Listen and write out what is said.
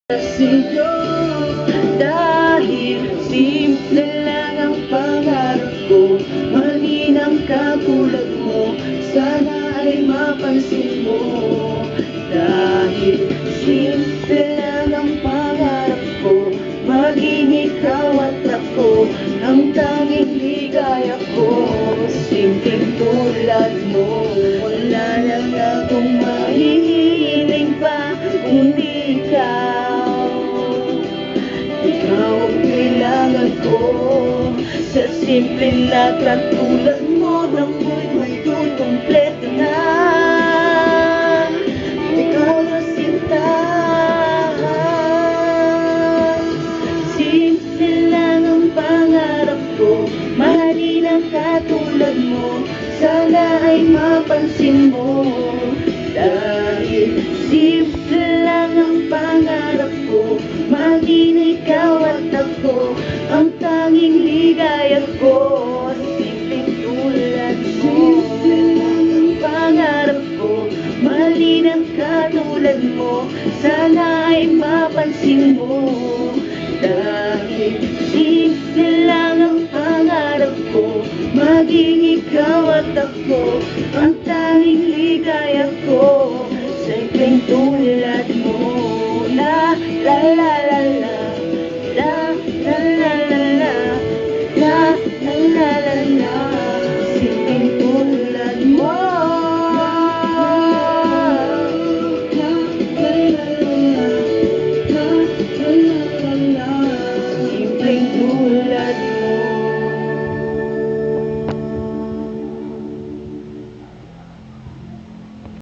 sa'yo. Dahil simple lang ang pangarap ko, maging ang katulad mo, sana ay mapansin mo. Dahil simple lang ang pangarap ko, maging ikaw at ako, ang tanging ligaya ko. Simpleng tulad mo, wala lang akong mahihiling pa, kundi ikaw. Ikaw ang kailangan ko, sa simple na katulad mo, ng buhay ko'y kumpleto na. Ikaw na sinta, simple lang ang pangarap ko, mahalin ang katulad mo, sana ay mapansin mo. Dahil simple lang ang pangarap ko, maging ikaw at ako, ang tanging ligaya ko. Simpleng tulad mo, simple lang ang pangarap ko, mahalin ang katulad mo, sana ay mapansin mo. Dahil simple lang ang pangarap ko, maging ikaw at ako, ang tanging ligaya ko. Simpleng tulad mo, la la la la.